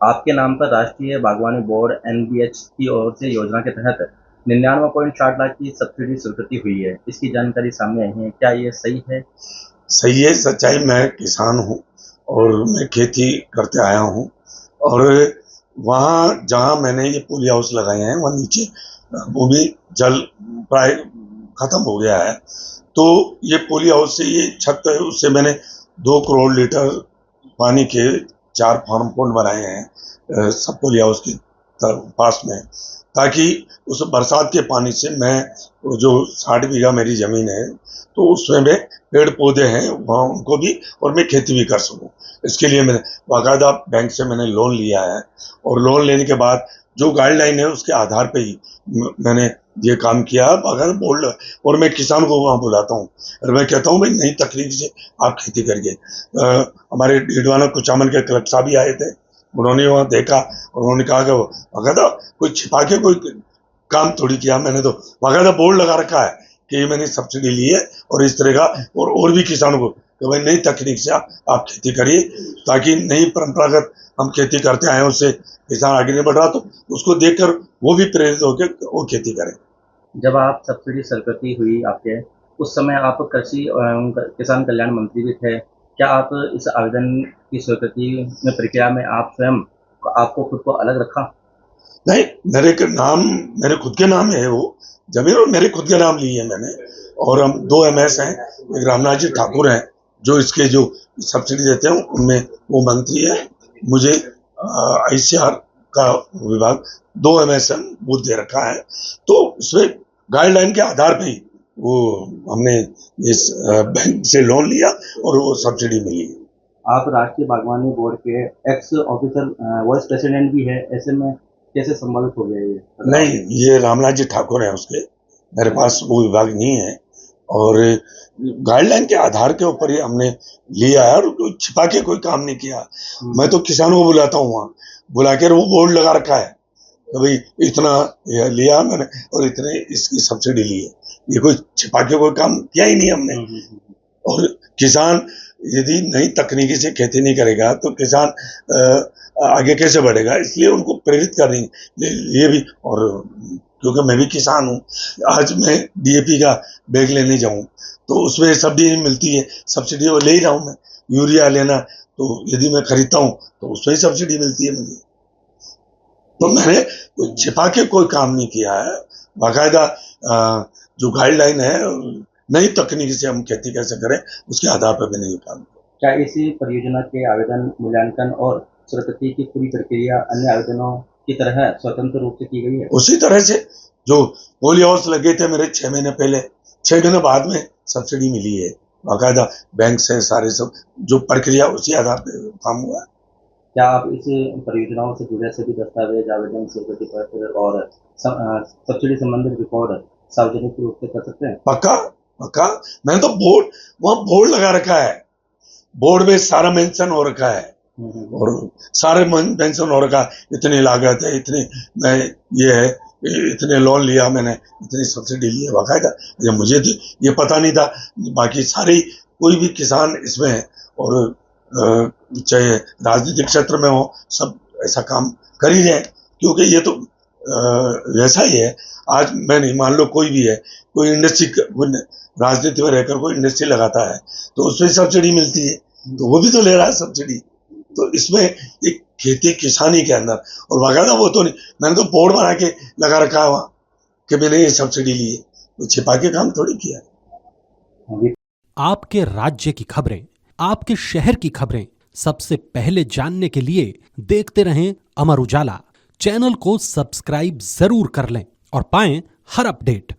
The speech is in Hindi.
आपके नाम पर राष्ट्रीय बागवानी बोर्ड एनबीएच की ओर से योजना के तहत 99.60 लाख की सब्सिडी स्वीकृति हुई है। इसकी जानकारी सामने आई है, क्या ये सही है? सही है, सच्चाई। मैं किसान हूँ और मैं खेती करते आया हूँ। और वहाँ जहाँ मैंने ये पोली हाउस लगाए हैं वहाँ नीचे वो भी जल प्राय खत्म हो गया है। तो ये पोली हाउस से ये छत है, उससे मैंने 2 करोड़ लीटर पानी के 4 फार्म पॉन्ड बनाए हैं सब पोली हाउस के पास में, ताकि उस बरसात के पानी से मैं जो 60 बीघा मेरी जमीन है तो उसमें में पेड़ पौधे हैं वहाँ उनको भी और मैं खेती भी कर सकूं। इसके लिए मैंने बाकायदा बैंक से मैंने लोन लिया है और लोन लेने के बाद जो गाइडलाइन है उसके आधार पे ही मैंने ये काम किया बाकायदा बोर्ड। और मैं किसान को वहाँ बुलाता हूँ और मैं कहता हूँ भाई नई तकनीक से आप खेती करिए। हमारे डीडवाना कुचामन के कलेक्टर साहब भी आए थे, उन्होंने वहाँ देखा और उन्होंने कहा कि वो बाकायदा कोई छिपा के कोई काम थोड़ी किया, मैंने तो बाकायदा बोर्ड लगा रखा है कि ये मैंने सब्सिडी ली है और इस तरह का। और भी किसानों को कि भाई नई तकनीक से आप खेती करिए, ताकि नई परंपरागत हम खेती करते आए उससे किसान आगे नहीं बढ़ रहा, तो उसको देखकर वो भी प्रेरित होकर वो खेती करें। जब आप सब्सिडी स्वीकृति हुई आपके, उस समय आप कृषि एवं किसान कल्याण मंत्री भी थे। क्या आप इस आवेदन की स्वीकृति में प्रक्रिया में आप स्वयं आपको खुद को अलग रखा? नहीं, मेरे खुद के नाम है वो जमीन और मेरे खुद के नाम ली है मैंने। और हम 2 एमएस हैं, एक रामनाथ जी ठाकुर हैं जो इसके जो सब्सिडी देते हैं उनमें वो मंत्री है। मुझे आईसीआर का विभाग 2 एमएस वो दे रखा है। तो इसमें गाइडलाइन के आधार पे ही वो हमने इस बैंक से लोन लिया और वो सब्सिडी मिली। आप राष्ट्रीय बागवानी बोर्ड के एक्स ऑफिसर वाइस प्रेसिडेंट भी है, ऐसे में कैसे संभावित हो गया ये? नहीं, ये रामनाथ जी ठाकुर हैं उसके, मेरे पास वो विभाग नहीं है। और गाइडलाइन के आधार के ऊपर ही हमने लिया है और कोई छिपा के कोई काम नहीं किया। मैं तो किसानों को बुलाता हूँ, वहाँ बुला कर वो बोर्ड लगा रखा है तो भाई इतना लिया मैंने और इतने इसकी सब्सिडी ली है। ये कोई छिपा के कोई काम किया ही नहीं हमने। और किसान यदि नई तकनीकी से खेती नहीं करेगा तो किसान आगे कैसे बढ़ेगा, इसलिए उनको प्रेरित करनी ये भी। और क्योंकि मैं भी किसान हूँ, आज मैं डीएपी का बैग लेने जाऊँ तो उसमें सब्सिडी मिलती है, सब्सिडी वो ले ही रहा हूँ मैं। यूरिया लेना तो यदि मैं खरीदता हूँ तो उसमें ही सब्सिडी मिलती है मुझे। तो मैंने कोई छिपा के कोई काम नहीं किया है, बाकायदा जो गाइडलाइन है नई तकनीक से हम खेती कैसे करें उसके आधार पर मैंने ये काम किया। क्या इसी परियोजना के आवेदन, मूल्यांकन और स्वीकृति की पूरी प्रक्रिया अन्य आवेदनों की तरह स्वतंत्र रूप से की गई है? उसी तरह से जो पोली हाउस लगे थे मेरे 6 महीने पहले, 6 महीने बाद में सब्सिडी मिली है बाकायदा बैंक से। सारे सब जो प्रक्रिया उसी आधार पर काम हुआ है। क्या आप इस परियोजनाओं से जुड़े सभी दस्तावेज, आवेदन, स्वीकृति पत्र और सब्सिडी संबंधित रिकॉर्ड सार्वजनिक रूप से कर सकते हैं? पक्का पक्का। मैंने तो वहाँ बोर्ड लगा रखा है, बोर्ड में सारा मेंशन हो रखा है और सारे मेंशन हो रखा है, इतनी लागत है, इतनी मैं ये है, इतने लोन लिया मैंने, इतनी सब्सिडी ली है बाकायदा। ये मुझे तो ये पता नहीं था। बाकी सारे कोई भी किसान इसमें है और चाहे राजनीतिक क्षेत्र में हो, सब ऐसा काम कर ही रहे हैं, क्योंकि ये तो वैसा ही है। आज मैं नहीं, मान लो कोई भी है, कोई इंडस्ट्री राजनीति में रहकर कोई इंडस्ट्री लगाता है तो उसमें सब्सिडी मिलती है, तो वो भी तो ले रहा है सब्सिडी। तो इसमें एक खेती किसानी के अंदर और बाकायदा वो तो नहीं, मैंने तो बोर्ड बना के लगा रखा है वहाँ कि मैंने ये सब्सिडी ली है, तो छिपा के काम थोड़ी किया है। आपके राज्य की खबरें, आपके शहर की खबरें सबसे पहले जानने के लिए देखते रहें अमर उजाला। चैनल को सब्सक्राइब जरूर कर लें और पाएं हर अपडेट।